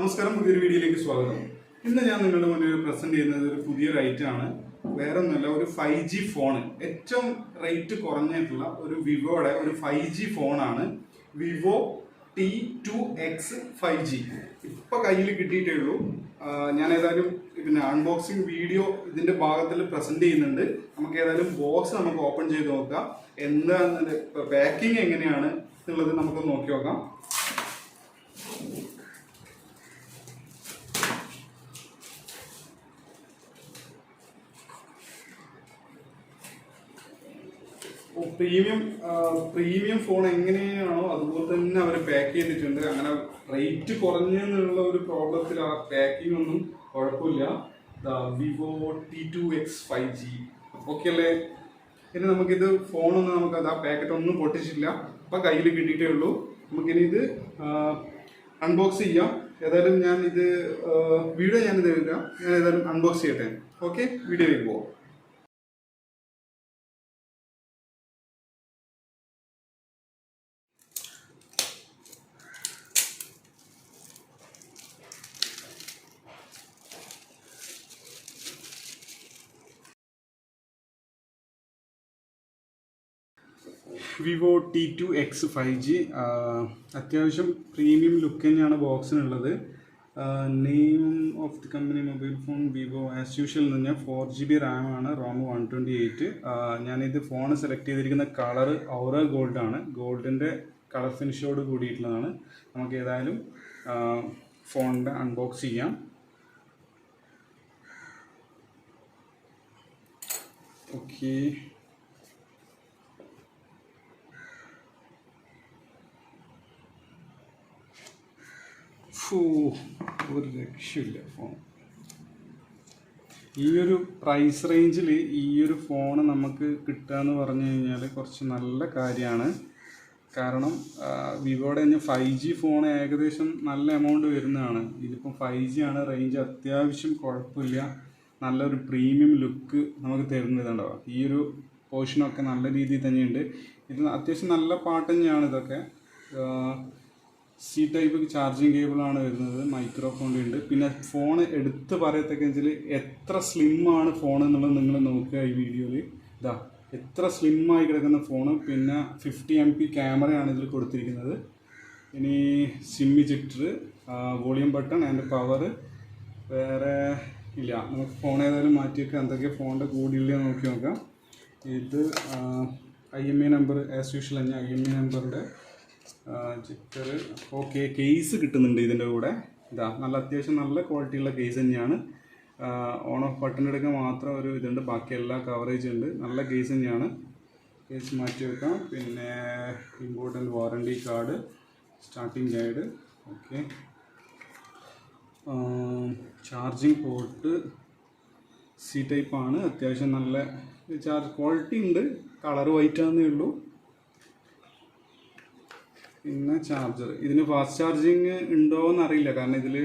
നമസ്കാരം, പുതിയൊരു വീഡിയോയിലേക്ക് സ്വാഗതം. ഇന്ന് ഞാൻ നിങ്ങളുടെ മുന്നിൽ പ്രസന്റ് ചെയ്യുന്നത് ഒരു പുതിയൊരു ഐറ്റം ആണ്. വേറെ ഒന്നുമല്ല, ഒരു 5G ഫോൺ. ഏറ്റവും റേറ്റ് കുറഞ്ഞിട്ടുള്ള ഒരു വിവോയുടെ ഒരു 5G ഫോണാണ് വിവോ T2X 5G. ഇപ്പൊ കയ്യിൽ കിട്ടിയിട്ടേ ഉള്ളൂ. ഞാൻ ഏതായാലും പിന്നെ അൺബോക്സിംഗ് വീഡിയോ ഇതിന്റെ ഭാഗത്തിൽ പ്രസന്റ് ചെയ്യുന്നുണ്ട്. നമുക്ക് ഏതായാലും ബോക്സ് നമുക്ക് ഓപ്പൺ ചെയ്ത് നോക്കാം. എന്താണ് പാക്കിംഗ് എങ്ങനെയാണ് എന്നുള്ളത് നമുക്ക് നോക്കി നോക്കാം. പ്രീമിയം ഫോൺ എങ്ങനെയാണോ അതുപോലെ തന്നെ അവർ പാക്ക് ചെയ്തിട്ടുണ്ട്. അങ്ങനെ റേറ്റ് കുറഞ്ഞെന്നുള്ള ഒരു പ്രോബ്ലത്തിൽ ആ പാക്കിംഗ് ഒന്നും കുഴപ്പമില്ല. വിവോ T2X 5G ഓക്കെ അല്ലേ? ഇനി നമുക്കിത് ഫോണൊന്നും നമുക്കത് ആ പാക്കറ്റ് ഒന്നും പൊട്ടിച്ചില്ല, അപ്പം കയ്യിൽ കിട്ടിയിട്ടേ ഉള്ളൂ. നമുക്കിനി ഇത് അൺബോക്സ് ചെയ്യാം. ഏതായാലും ഞാനിത് എടുക്കാം. ഞാൻ ഏതായാലും അൺബോക്സ് ചെയ്യട്ടെ. ഓക്കെ, വീഡിയോയിലേക്ക് പോവാം. വിവോ T2X 5G അത്യാവശ്യം പ്രീമിയം ലുക്ക് തന്നെയാണ് ബോക്സിനുള്ളത്. Name of the company mobile phone Vivo as usual എന്ന് പറഞ്ഞാൽ 4GB RAM ആണ്, ROM 128. ഞാനിത് ഫോൺ സെലക്ട് ചെയ്തിരിക്കുന്ന കളർ ഔറ ഗോൾഡ് ആണ്. ഗോൾഡിൻ്റെ കളർ ഫിനിഷോട് കൂടിയിട്ടുള്ളതാണ്. നമുക്ക് ഏതായാലും ഫോണിൻ്റെ അൺബോക്സ് ചെയ്യാം. ഓക്കെ, ഒരു രക്ഷയില്ല ഫോൺ. ഈ ഒരു പ്രൈസ് റേഞ്ചിൽ ഈ ഒരു ഫോൺ നമുക്ക് കിട്ടുക എന്ന് പറഞ്ഞു കഴിഞ്ഞാൽ കുറച്ച് നല്ല കാര്യമാണ്. കാരണം വിവോയുടെ തന്നെ 5G ഫോൺ ഏകദേശം നല്ല എമൗണ്ട് വരുന്നതാണ്. ഇതിപ്പം 5G ആണ്, റേഞ്ച് അത്യാവശ്യം കുഴപ്പമില്ല, നല്ലൊരു പ്രീമിയം ലുക്ക് നമുക്ക് തരുന്നതുണ്ടാവും. ഈ ഒരു പോർഷനൊക്കെ നല്ല രീതിയിൽ തന്നെയുണ്ട്. ഇത് അത്യാവശ്യം നല്ല പാട്ട് തന്നെയാണ്. ഇതൊക്കെ C ടൈപ്പ് ചാർജിങ് കേബിളാണ് വരുന്നത്, മൈക്രോഫോണിൻ്റെ ഉണ്ട്. പിന്നെ ഫോൺ എടുത്ത് പറയത്തക്ക വെച്ചാൽ എത്ര സ്ലിമ്മാണ് ഫോൺ എന്നുള്ളത് നിങ്ങൾ നോക്കുക ഈ വീഡിയോയിൽ. ഇതാ എത്ര സ്ലിമ്മായി കിടക്കുന്ന ഫോണ്. പിന്നെ 50 MP ക്യാമറയാണ് ഇതിൽ കൊടുത്തിരിക്കുന്നത്. ഇനി SIM ejector, volume button and power. വേറെ ഇല്ല. നമുക്ക് ഫോൺ ഏതായാലും മാറ്റി വെക്കാം. എന്തൊക്കെ ഫോണിൻ്റെ കൂടിയുള്ള നോക്കി നോക്കാം. ഇത് IMEI നമ്പർ ആസ് യൂഷ്വൽ തന്നെ IMEI നമ്പറിൻ്റെ ചിക്കർ. ഓക്കെ, കേസ് കിട്ടുന്നുണ്ട് ഇതിൻ്റെ കൂടെ. ഇതാ നല്ല അത്യാവശ്യം നല്ല ക്വാളിറ്റിയുള്ള കേസ് തന്നെയാണ്. ഓൺ ഓഫ് ബട്ടൺ എടുക്കാൻ മാത്രം ഒരു ഇതുണ്ട്, ബാക്കി എല്ലാ കവറേജ് ഉണ്ട്. നല്ല കേസ് തന്നെയാണ്. കേസ് മാറ്റി വെക്കാം. പിന്നെ important warranty card, starting guide. Okay, charging port C ടൈപ്പാണ്. അത്യാവശ്യം നല്ല ചാർജ് ക്വാളിറ്റി ഉണ്ട്. കളർ വൈറ്റ് ആണെന്നേ ഉള്ളൂ. പിന്നെ ചാർജർ. ഇതിന് ഫാസ്റ്റ് ചാർജിങ് ഉണ്ടോ എന്ന് അറിയില്ല, കാരണം ഇതിൽ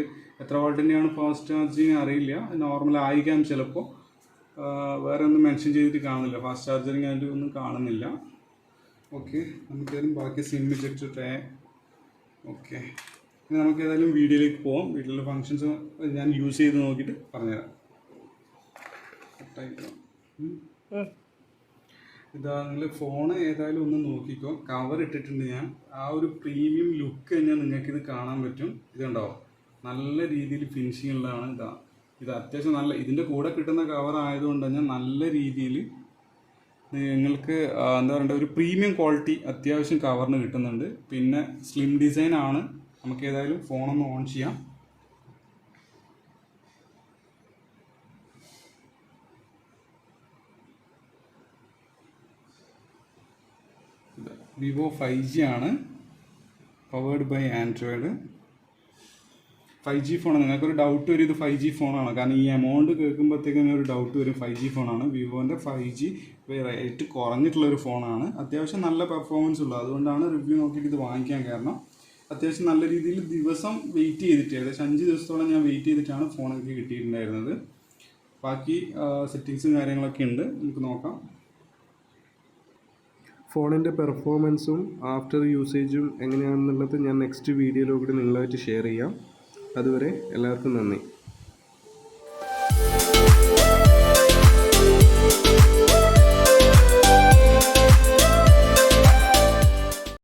എത്ര വോൾട്ടിൻ്റെയാണ് ഫാസ്റ്റ് ചാർജിങ് അറിയില്ല. നോർമൽ ആയിരിക്കാം ചിലപ്പോൾ. വേറെ ഒന്നും മെൻഷൻ ചെയ്തിട്ട് കാണുന്നില്ല, ഫാസ്റ്റ് ചാർജറിങ് അതിൻ്റെ ഒന്നും കാണുന്നില്ല. ഓക്കെ, നമുക്കേതായാലും ബാക്കി സിം ഇജക്ടർ ട്രേ. ഓക്കെ, ഇനി നമുക്ക് ഏതായാലും വീഡിയോയിലേക്ക് പോകാം. വീട്ടിലുള്ള ഫങ്ഷൻസ് ഞാൻ യൂസ് ചെയ്ത് നോക്കിയിട്ട് പറഞ്ഞുതരാം. ഇതാ, നിങ്ങൾ ഫോൺ ഏതായാലും ഒന്ന് നോക്കിക്കോ. കവർ ഇട്ടിട്ടുണ്ട് ഞാൻ. ആ ഒരു പ്രീമിയം ലുക്ക് കഴിഞ്ഞാൽ നിങ്ങൾക്കിത് കാണാൻ പറ്റും. ഇതുണ്ടാവും, നല്ല രീതിയിൽ ഫിനിഷിംഗ് ഉള്ളതാണ്. ഇത് അത്യാവശ്യം നല്ല, ഇതിൻ്റെ കൂടെ കിട്ടുന്ന കവർ ആയതുകൊണ്ട് തന്നെ നല്ല രീതിയിൽ നിങ്ങൾക്ക് എന്താ പറയണ്ട, ഒരു പ്രീമിയം ക്വാളിറ്റി അത്യാവശ്യം കവറിന് കിട്ടുന്നുണ്ട്. പിന്നെ സ്ലിം ഡിസൈൻ ആണ്. നമുക്ക് ഏതായാലും ഫോണൊന്ന് ഓൺ ചെയ്യാം. വിവോ 5G ആണ്, പവേർഡ് ബൈ ആൻഡ്രോയിഡ് 5G ഫോണാണ്. നിങ്ങൾക്കൊരു ഡൗട്ട് വരും ഇത് 5G ഫോണാണ്, കാരണം ഈ എമൗണ്ട് കേൾക്കുമ്പോഴത്തേക്കും ഒരു ഡൗട്ട് വരും. 5G ഫോണാണ്. വിവോൻ്റെ 5G റേറ്റ് കുറഞ്ഞിട്ടുള്ളൊരു ഫോണാണ്. അത്യാവശ്യം നല്ല പെർഫോമൻസ് ഉള്ളത്, അതുകൊണ്ടാണ് റിവ്യൂ നോക്കിയിട്ട് ഇത് വാങ്ങിക്കാൻ കാരണം. അത്യാവശ്യം നല്ല രീതിയിൽ ദിവസം വെയിറ്റ് ചെയ്തിട്ട്, ഏകദേശം 5 ദിവസത്തോളം ഞാൻ വെയിറ്റ് ചെയ്തിട്ടാണ് ഫോൺ എനിക്ക് കിട്ടിയിട്ടുണ്ടായിരുന്നത്. ബാക്കി സെറ്റിങ്സും കാര്യങ്ങളൊക്കെ ഉണ്ട്, നമുക്ക് നോക്കാം. ഫോണിൻ്റെ പെർഫോമൻസും ആഫ്റ്റർ യൂസേജും എങ്ങനെയാണെന്നുള്ളത് ഞാൻ നെക്സ്റ്റ് വീഡിയോയിലൂടെ നിങ്ങളായിട്ട് ഷെയർ ചെയ്യാം. അതുവരെ എല്ലാവർക്കും നന്ദി.